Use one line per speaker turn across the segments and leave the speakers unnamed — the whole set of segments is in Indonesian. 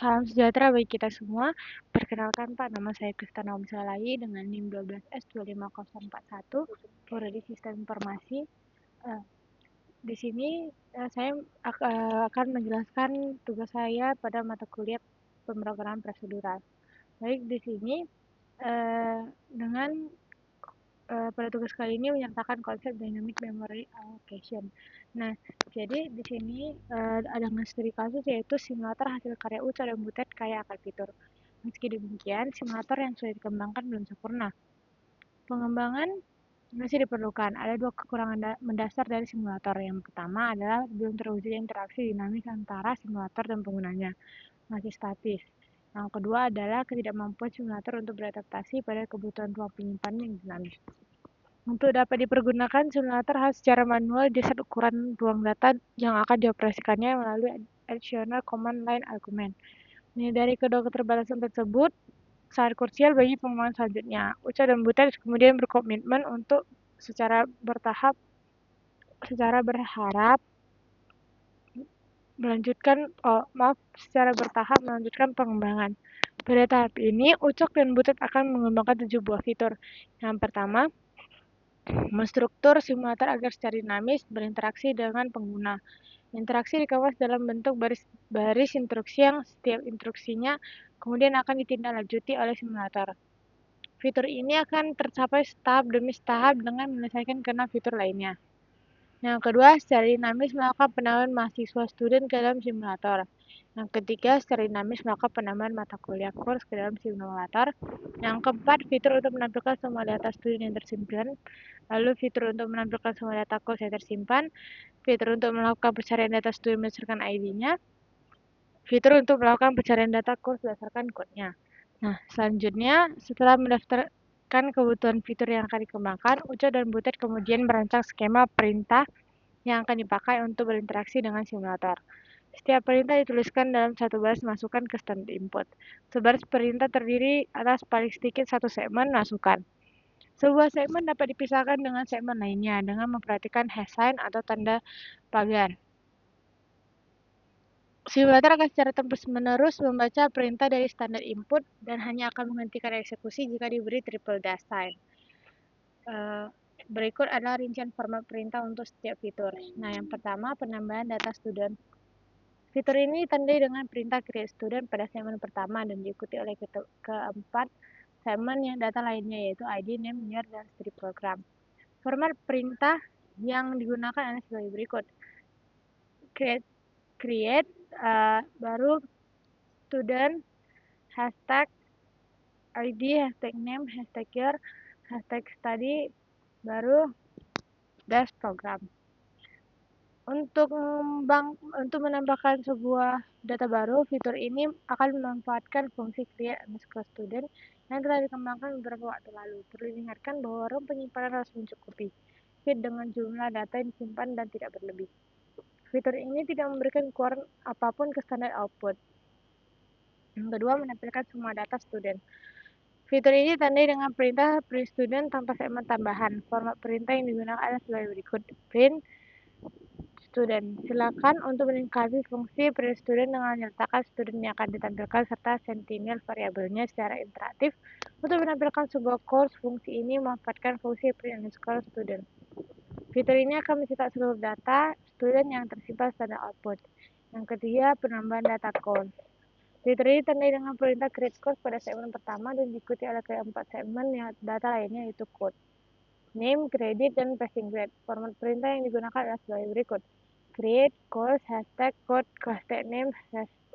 Salam sejahtera bagi kita semua. Perkenalkan Pak, nama saya Kristana Omsalai dengan NIM 12S25041, Prodi Sistem Informasi. Eh, di sini saya akan menjelaskan tugas saya pada mata kuliah pemrograman prosedural. Baik, di sini dengan pada tugas kali ini menyertakan konsep dynamic memory allocation. Nah, jadi di sini ada studi kasus yaitu simulator hasil karya UCA dan Butet kaya akan fitur. Meski demikian, simulator yang sudah dikembangkan belum sempurna. Pengembangan masih diperlukan. Ada dua kekurangan mendasar dari simulator. Yang pertama adalah belum terwujudnya interaksi dinamis antara simulator dan penggunanya, masih statis. Yang kedua adalah ketidakmampuan simulator untuk beradaptasi pada kebutuhan ruang penyimpanan yang dinamis. Untuk dapat dipergunakan, simulator harus secara manual diset ukuran ruang data yang akan dioperasikannya melalui additional command line argument. Dari kedua keterbatasan tersebut sangat krusial bagi pengembangan selanjutnya. UCA dan Butet kemudian berkomitmen untuk secara berharap secara bertahap melanjutkan pengembangan. Pada tahap ini, UCOK dan Butet akan mengembangkan 7 buah fitur. Yang pertama, menstruktur simulator agar secara dinamis berinteraksi dengan pengguna. Interaksi dikemas dalam bentuk baris instruksi yang setiap instruksinya kemudian akan ditindaklanjuti oleh simulator. Fitur ini akan tercapai tahap demi tahap dengan menyelesaikan keenam fitur lainnya. Yang kedua, secara dinamis melakukan penambahan mahasiswa student ke dalam simulator. Yang ketiga, secara dinamis melakukan penambahan mata kuliah course ke dalam simulator. Yang keempat, fitur untuk menampilkan semua data student yang tersimpan. Lalu fitur untuk menampilkan semua data course yang tersimpan. Fitur untuk melakukan pencarian data student berdasarkan ID-nya. Fitur untuk melakukan pencarian data course berdasarkan kodenya. Nah, selanjutnya setelah mendaftarkan kebutuhan fitur yang akan dikembangkan, UCA dan Butet kemudian merancang skema perintah yang akan dipakai untuk berinteraksi dengan simulator. Setiap perintah dituliskan dalam satu baris masukan ke standard input. Sebaris perintah terdiri atas paling sedikit satu segmen masukan. Sebuah segmen dapat dipisahkan dengan segmen lainnya dengan memperhatikan hash sign atau tanda pagar. Simulator akan secara terus-menerus membaca perintah dari standar input dan hanya akan menghentikan eksekusi jika diberi triple dash sign. Berikut adalah rincian format perintah untuk setiap fitur. Nah, yang pertama penambahan data student. Fitur ini ditandai dengan perintah create student pada segmen pertama dan diikuti oleh keempat segmen yang data lainnya yaitu ID, name, year, dan string program. Format perintah yang digunakan adalah sebagai berikut. Create baru student, hashtag ID, hashtag name, hashtag year, hashtag study, baru dash program. Untuk menambahkan sebuah data baru, fitur ini akan memanfaatkan fungsi create underscore student yang telah dikembangkan beberapa waktu lalu. Perlu diingatkan bahwa ruang penyimpanan harus mencukupi fit dengan jumlah data yang disimpan dan tidak berlebih. Fitur ini tidak memberikan ukuran apapun ke standar output. Yang kedua, menampilkan semua data student. Fitur ini ditandai dengan perintah print student tanpa segmen tambahan. Format perintah yang digunakan adalah sebagai berikut. Print student. Silakan untuk melengkapi fungsi print student dengan menyertakan student yang akan ditampilkan serta sentinel variabelnya secara interaktif. Untuk menampilkan sebuah course, fungsi ini memanfaatkan fungsi print underscore student. Fitur ini akan mencetak seluruh data student yang tersimpan standar output. Yang ketiga, penambahan data course. Fitur ini ditandai dengan perintah create course pada segmen pertama dan diikuti oleh keempat segmen yang data lainnya yaitu code, name, credit, dan passing grade. Format perintah yang digunakan adalah sebagai berikut. Create course, hashtag code, hashtag name,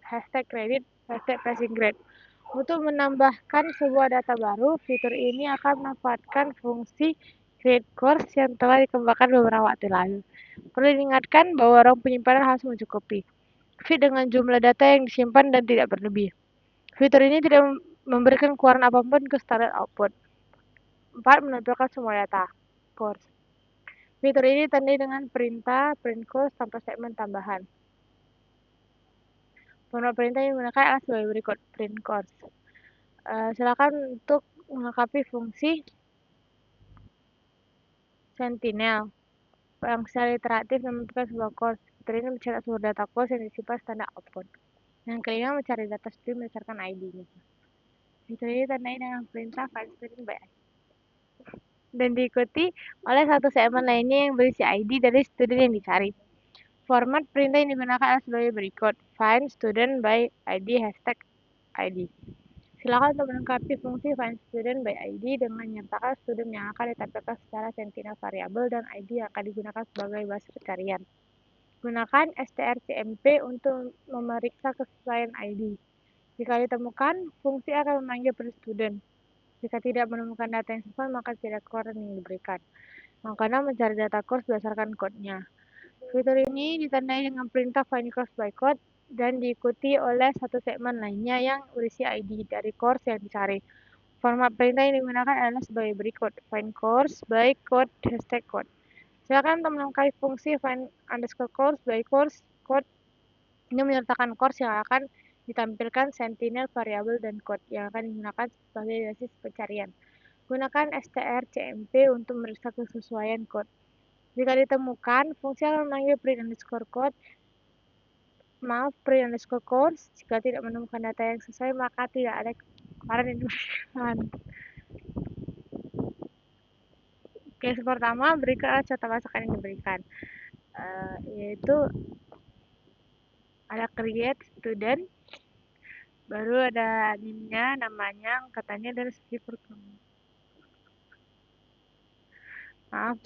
hashtag credit, hashtag passing grade. Untuk menambahkan sebuah data baru, fitur ini akan memanfaatkan fungsi create course yang telah dikembangkan beberapa waktu lalu. Perlu diingatkan bahwa ruang penyimpanan harus mencukupi fit dengan jumlah data yang disimpan dan tidak berlebih. Fitur ini tidak memberikan ukuran apapun ke standar output. 4. Menampilkan semua data course. Fitur ini ditandai dengan perintah print course tanpa segmen tambahan. Format perintah yang digunakan adalah sebagai berikut. Print course. Silakan untuk melengkapi fungsi sentinel yang secara interaktif menampilkan sebuah course. Fitur ini mencetak seluruh data course yang disimpan standar output. Yang kelima, mencari data student berdasarkan ID-nya. Itu ditandai dengan perintah find student by ID. Dan diikuti oleh satu segmen lainnya yang berisi ID dari student yang dicari. Format perintah yang digunakan adalah sebagai berikut. Find student by ID hashtag ID. Silakan untuk melengkapi fungsi find student by ID dengan menyertakan student yang akan ditampilkan secara sentinel variabel dan ID yang akan digunakan sebagai basis pencarian. Gunakan strcmp untuk memeriksa kesesuaian ID. Jika ditemukan, fungsi akan memanggil per student. Jika tidak menemukan data yang sesuai, maka tidak keluar yang diberikan. Maka mencari data course berdasarkan kodenya. Fitur ini ditandai dengan perintah find course by code dan diikuti oleh satu segmen lainnya yang berisi ID dari course yang dicari. Format perintah yang digunakan adalah sebagai berikut. Find course by code hashtag code. Silakan untuk melengkapi fungsi find underscore course by course code. Ini menyertakan course yang akan ditampilkan sentinel variabel dan code yang akan digunakan sebagai basis pencarian. Gunakan strcmp untuk memeriksa kesesuaian code. Jika ditemukan, fungsi akan memanggil print underscore course. Jika tidak menemukan data yang sesuai, maka tidak ada keluaran yang diberikan. Case pertama, berikan contoh masakan yang diberikan, yaitu ada create student, baru ada NIM-nya, namanya, angkatannya, dan segi program. Maaf,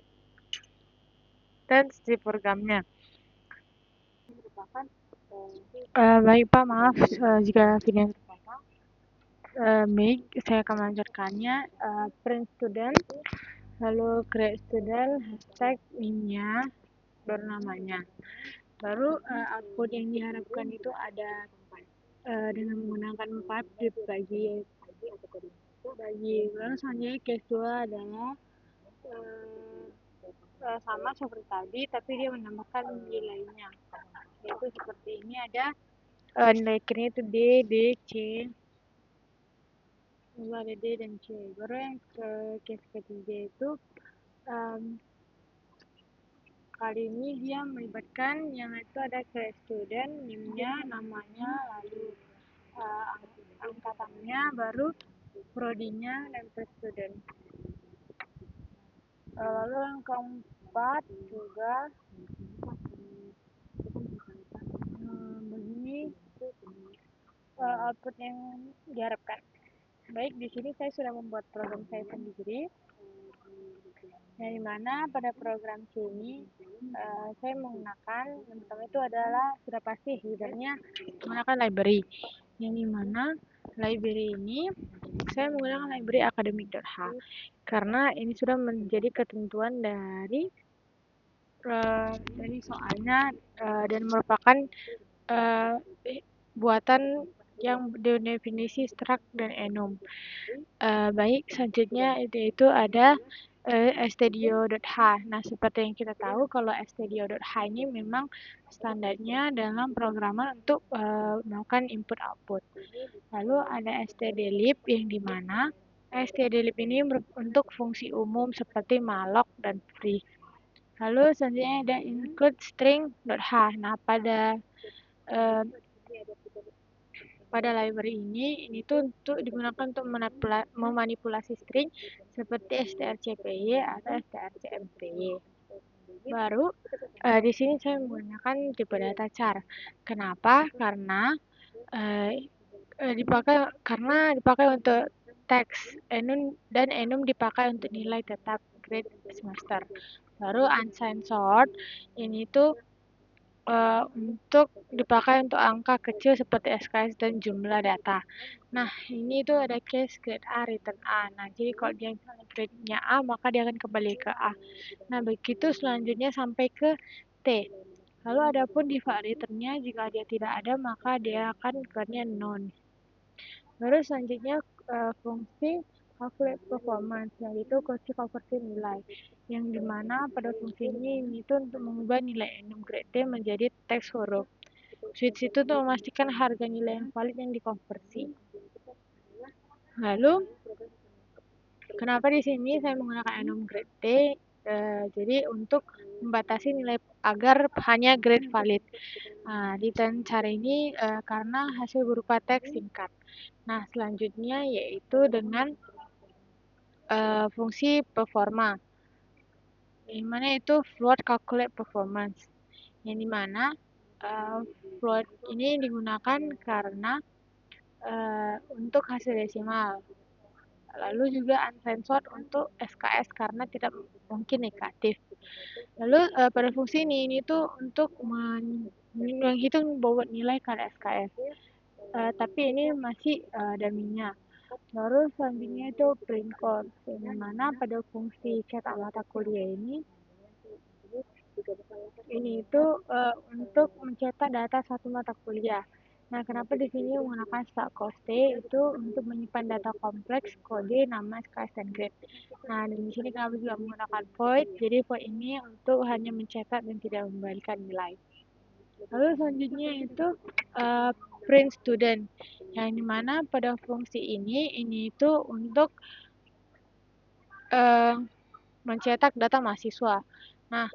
dan segi programnya. Baik Pak, maaf jika video terpotong. Baik, saya akan melanjutkannya. Print student, lalu create student, hashtag NIM-nya, baru namanya. Baru output yang diharapkan itu ada dengan menggunakan pipe dibagi. Lalu selanjutnya case 2 adalah sama seperti tadi, tapi dia menambahkan nilainya. Yaitu seperti ini, ada nilai kini itu D, C, lalu ada D dan C. Baru yang ke case ketiga itu kali ini dia melibatkan yang itu ada create student, NIM-nya, namanya, lalu angkatannya, baru prodinya, dan per student. Lalu yang keempat juga begini output yang diharapkan. Baik, di sini saya sudah membuat program saya sendiri, yang dimana pada program C ini saya menggunakan yang pertama itu adalah sudah pasti headernya menggunakan library, yang dimana library ini saya menggunakan library academic.h karena ini sudah menjadi ketentuan dari soalnya dan merupakan buatan yang definisi struct dan enum. Baik, selanjutnya itu ada studio.h. Nah, seperti yang kita tahu kalau studio.h ini memang standarnya dalam programmer untuk melakukan input output. Lalu ada stdlib yang dimana stdlib ini untuk fungsi umum seperti malloc dan free. Lalu selanjutnya ada include string.h. Nah, pada library ini tuh untuk digunakan untuk memanipulasi string seperti strcpy atau strcmpy. Baru di sini saya menggunakan tipe data char. Kenapa? Karena dipakai untuk teks enum, dan enum dipakai untuk nilai tetap grade semester. Baru unsigned sort ini tuh untuk dipakai untuk angka kecil seperti SKS dan jumlah data. Nah, ini tuh ada case grade A, return A. Nah, jadi kalau dia grade-nya A, maka dia akan kembali ke A. Nah, begitu selanjutnya sampai ke T. Lalu adapun default return-nya, jika dia tidak ada, maka dia akan grade-nya none. Baru selanjutnya fungsi calculate performance, yaitu fungsi konversi nilai, yang dimana pada fungsi ini itu untuk mengubah nilai enum grade D menjadi teks huruf. Switch itu untuk memastikan harga nilai yang valid yang dikonversi. Lalu, kenapa di sini saya menggunakan enum grade D? Jadi untuk membatasi nilai agar hanya grade valid. Nah, dengan cara ini karena hasil berupa teks singkat. Nah, selanjutnya yaitu dengan fungsi performa, yang mana itu float calculate performance, yang dimana float ini digunakan karena untuk hasil desimal. Lalu juga uncensored untuk SKS karena tidak mungkin negatif. Lalu pada fungsi ini tuh untuk menghitung bobot nilai pada SKS. Tapi ini masih dummy-nya. Lalu selanjutnya itu print course, yang mana pada fungsi cetak mata kuliah ini itu untuk mencetak data satu mata kuliah. Nah, kenapa di sini menggunakan start cost itu untuk menyimpan data kompleks, kode, nama, SKS, dan grade. Nah, dan di sini kenapa juga menggunakan void? Jadi void ini untuk hanya mencetak dan tidak membalikan nilai. Lalu selanjutnya itu print student, yang dimana pada fungsi ini itu untuk mencetak data mahasiswa. Nah,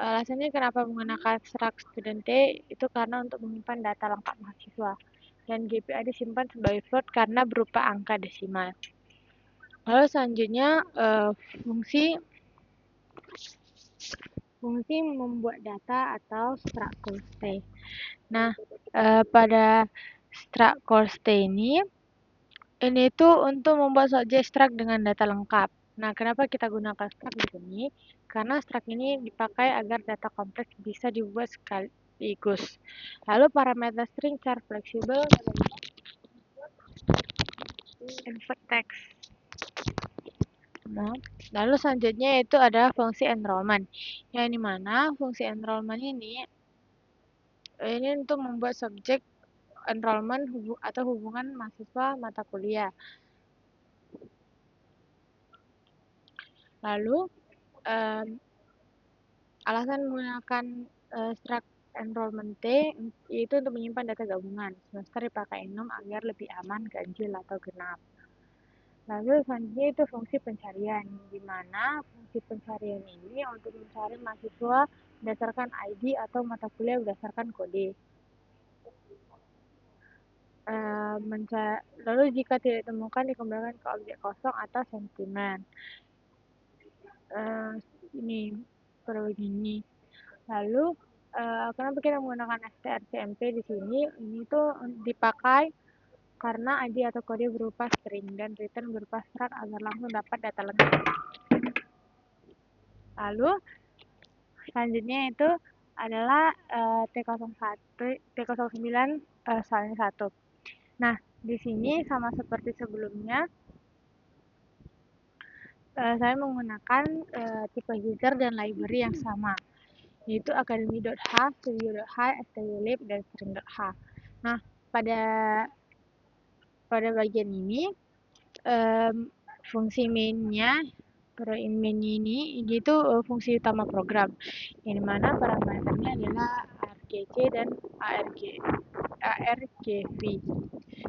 alasannya kenapa menggunakan struct student T itu karena untuk menyimpan data lengkap mahasiswa. Dan GPA disimpan sebagai float karena berupa angka desimal. Lalu selanjutnya fungsi membuat data atau struct cost. Nah, pada struct cost ini tuh untuk membuat subjek struct dengan data lengkap. Nah, kenapa kita gunakan struct di sini? Karena struct ini dipakai agar data kompleks bisa dibuat sekaligus. Lalu parameter string char fleksibel invert text. Nah, lalu selanjutnya itu adalah fungsi enrollment, yang dimana fungsi enrollment ini untuk membuat subjek enrollment atau hubungan mahasiswa mata kuliah. Lalu alasan menggunakan struct enrollment T itu untuk menyimpan data gabungan. Semester dipakai enum agar lebih aman, ganjil atau genap. Lalu selanjutnya itu fungsi pencarian, di mana fungsi pencarian ini untuk mencari mahasiswa berdasarkan ID atau mata kuliah berdasarkan kode. Lalu jika tidak ditemukan dikembalikan ke objek kosong atau sentimen. Ini pada begini. Lalu kenapa kita menggunakan strcmp di sini? Ini tuh dipakai karena ID atau kode berupa string dan return berupa struct agar langsung dapat data lengkap. Lalu selanjutnya itu adalah T09 salin 1. Nah, di sini sama seperti sebelumnya, saya menggunakan tipe user dan library yang sama, yaitu academy.h, studio.h, stylib, dan string.h. Nah, pada bagian ini fungsi mainnya main ini itu fungsi utama program, yang dimana parameternya adalah argc dan argv.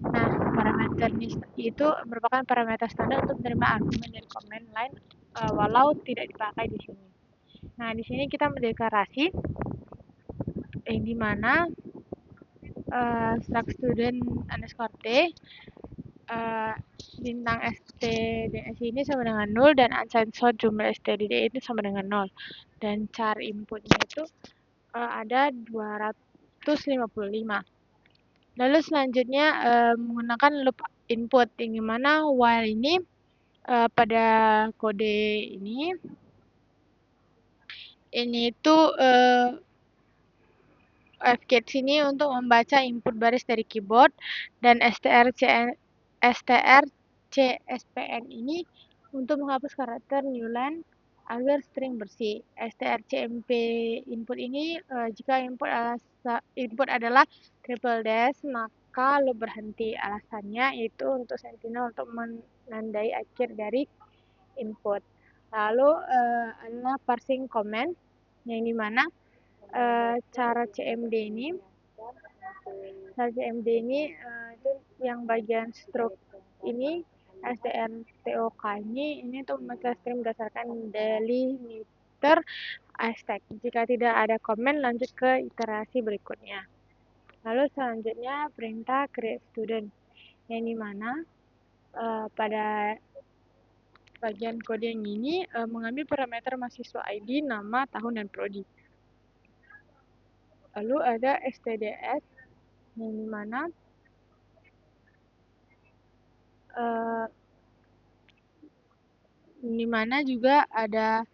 Nah, parameternya itu merupakan parameter standar untuk menerima argumen dari command line walau tidak dipakai di sini. Nah, di sini kita mendeklarasi yang dimana struct student underscore t bintang stds ini sama dengan 0 dan uncensored jumlah stdd ini sama dengan 0. Dan char inputnya itu ada 255. Lalu selanjutnya menggunakan loop input, yang dimana while ini pada kode ini itu fket sini untuk membaca input baris dari keyboard, dan strcspn ini untuk menghapus karakter new line agar string bersih. strcmp input ini jika input adalah triple dash maka loop berhenti. Alasannya itu untuk sentinel untuk menandai akhir dari input. Lalu adalah parsing command, yang dimana cara CMD ini itu yang bagian stroke ini strtok ini untuk membaca string berdasarkan delimiter parameter hashtag. Jika tidak ada komen, lanjut ke iterasi berikutnya. Lalu selanjutnya perintah create student, yang dimana pada bagian kode yang ini mengambil parameter mahasiswa ID, nama, tahun, dan prodi. Lalu ada stds, yang dimana juga ada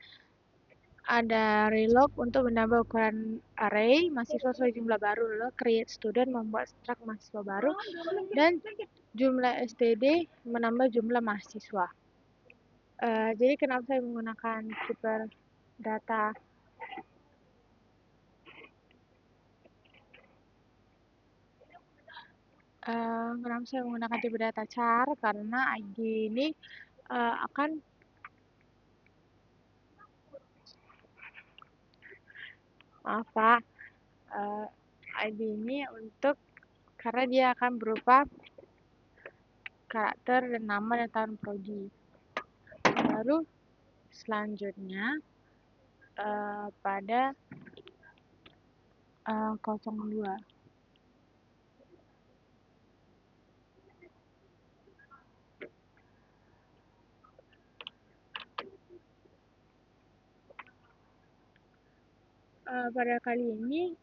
relog untuk menambah ukuran array mahasiswa sesuai jumlah baru. Lalu create student membuat struct mahasiswa baru, dan jumlah std menambah jumlah mahasiswa. Jadi kenapa saya menggunakan super data? Kenapa saya menggunakan tipe data char? Karena ID ini akan ID ini karena dia akan berupa karakter dan nama dan tahun prodi. Baru selanjutnya pada 02. Pada kali ini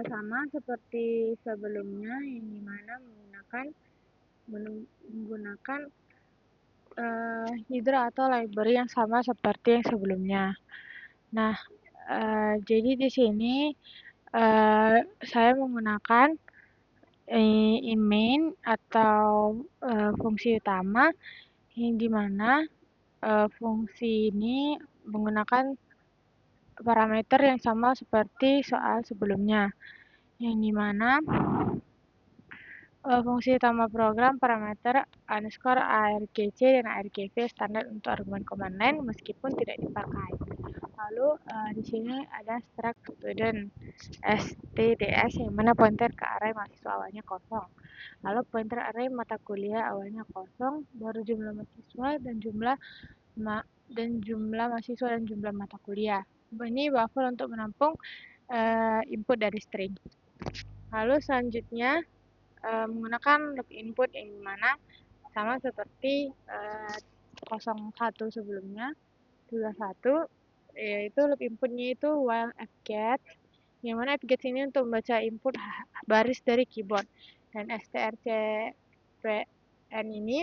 sama seperti sebelumnya, yang dimana menggunakan Hydra atau library yang sama seperti yang sebelumnya. Nah, jadi di sini saya menggunakan main atau fungsi utama, yang dimana fungsi ini menggunakan parameter yang sama seperti soal sebelumnya, yang dimana fungsi utama program parameter underscore argc dan argv standar untuk argumen command line meskipun tidak dipakai. Lalu di sini ada struct student stds, yang mana pointer ke array mahasiswa awalnya kosong. Lalu pointer array mata kuliah awalnya kosong, baru jumlah mahasiswa dan jumlah mahasiswa dan jumlah mata kuliah. Ini buffer untuk menampung input dari string. Lalu selanjutnya menggunakan loop input, yang dimana sama seperti 01 sebelumnya, 21, yaitu loop inputnya itu while fget, yang mana fget ini untuk membaca input baris dari keyboard, dan strcpn ini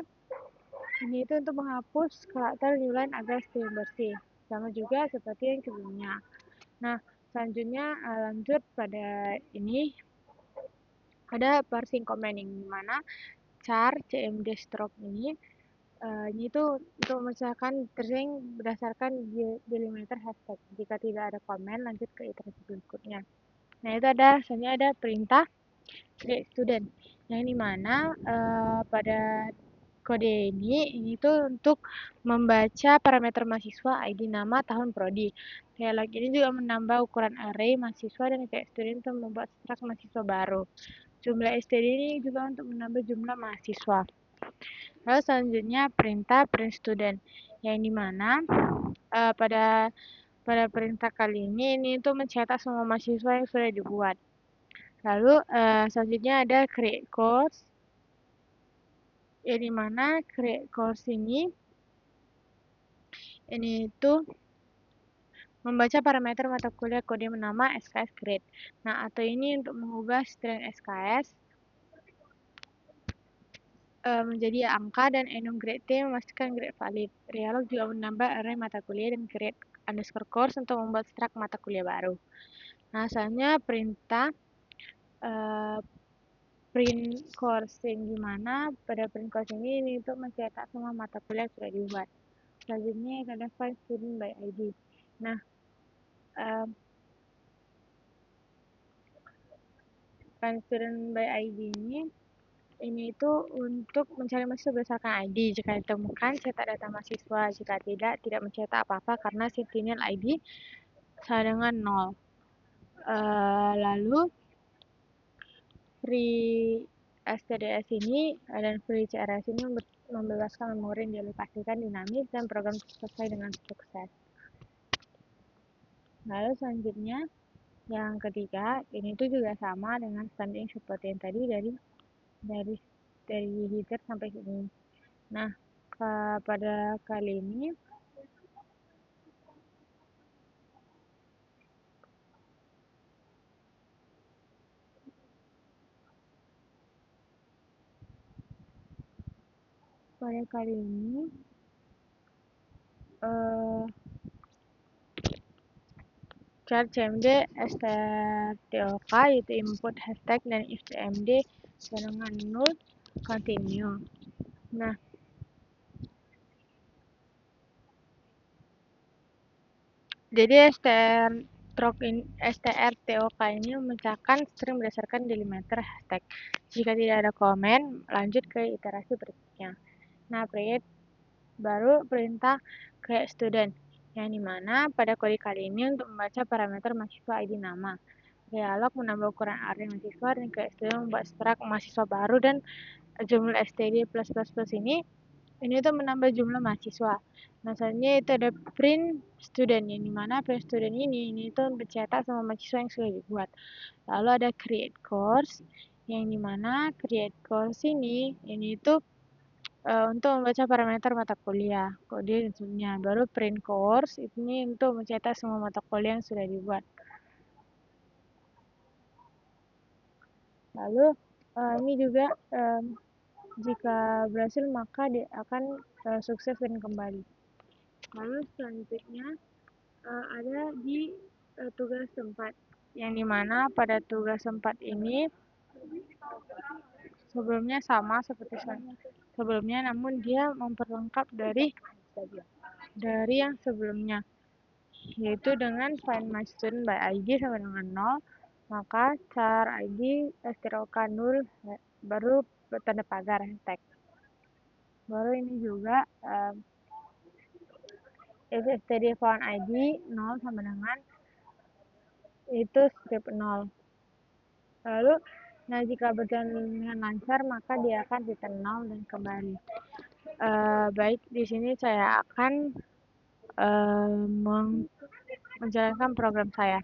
itu untuk menghapus karakter new line agar string bersih, sama juga seperti yang sebelumnya. Nah, selanjutnya lanjut pada ini ada parsing command, yang dimana char cmd stroke ini itu untuk memecahkan string berdasarkan delimiter hashtag. Jika tidak ada komen, lanjut ke iterasi berikutnya. Nah, itu selanjutnya ada perintah create student, yang dimana pada kode ini itu untuk membaca parameter mahasiswa, ID, nama, tahun, prodi. Dialog ini juga menambah ukuran array mahasiswa dan create student untuk membuat struct mahasiswa baru. Jumlah std ini juga untuk menambah jumlah mahasiswa. Lalu selanjutnya perintah print student, yang dimana pada perintah kali ini untuk mencetak semua mahasiswa yang sudah dibuat. Lalu selanjutnya ada create course, yang dimana create course ini itu membaca parameter mata kuliah kode nama SKS grade. Nah, atau ini untuk mengubah string SKS menjadi angka, dan enum grade T memastikan grade valid. Realog juga menambah array mata kuliah dan create underscore course untuk membuat struct mata kuliah baru. Nah, selanjutnya perintah print course, yang dimana pada print course ini untuk mencetak semua mata kuliah sudah dibuat. Selanjutnya ada find student by ID. Nah, find student by ID ini itu untuk mencari mahasiswa berdasarkan ID. Jika ditemukan, cetak data mahasiswa. Jika tidak mencetak apa-apa karena sentinel ID sama dengan 0. Lalu free stds ini dan free crs ini membebaskan memori yang dialokasikan dinamis dan program selesai dengan sukses. Lalu selanjutnya yang ketiga, ini tuh juga sama dengan standing seperti yang tadi dari dari heater sampai sini. Nah, pada kali ini eh, char CMD strtok yaitu input hashtag dan if CMD dengan null continue. Nah, jadi strtok ini memecahkan string berdasarkan delimiter hashtag. Jika tidak ada komen, lanjut ke iterasi berikutnya. Nah, baru perintah create student, yang dimana pada kode kali ini untuk membaca parameter mahasiswa ID nama. Dialog menambah ukuran area mahasiswa dan create student membuat strak mahasiswa baru dan jumlah std plus ini tuh menambah jumlah mahasiswa. Nah, selanjutnya itu ada print student, yang dimana print student ini tuh mencetak sama mahasiswa yang sudah dibuat. Lalu ada create course, yang dimana create course ini tuh untuk membaca parameter mata kuliah, kode dan sebagainya. Baru print course ini untuk mencetak semua mata kuliah yang sudah dibuat. Lalu ini juga jika berhasil maka dia akan sukses dan kembali. Lalu selanjutnya ada di tugas tempat, yang dimana pada tugas tempat ini sebelumnya sama seperti sebelumnya, namun dia memperlengkap dari yang sebelumnya, yaitu dengan find my student by ID sama dengan 0, maka char ID strok 0 baru tanda pagar hashtag. Baru ini juga std found ID 0 sama dengan itu script 0. Lalu, nah jika berjalan dengan lancar maka dia akan return 0 dan kembali. Baik, di sini saya akan menjalankan program saya.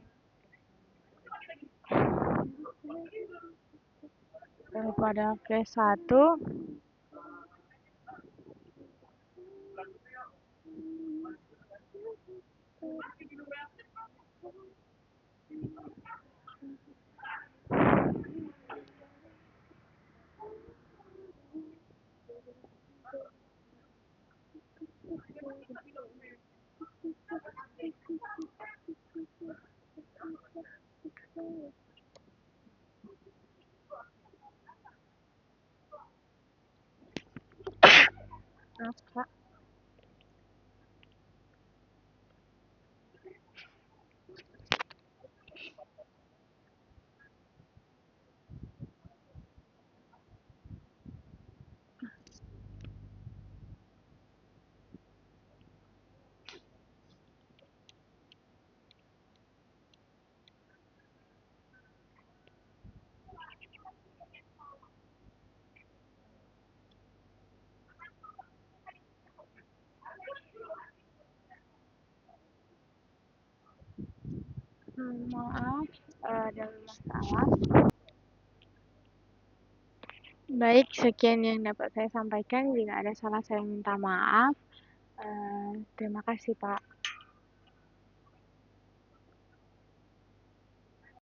Pada case 1, maaf ada masalah. Baik, sekian yang dapat saya sampaikan. Jika ada salah saya minta maaf. Terima kasih Pak.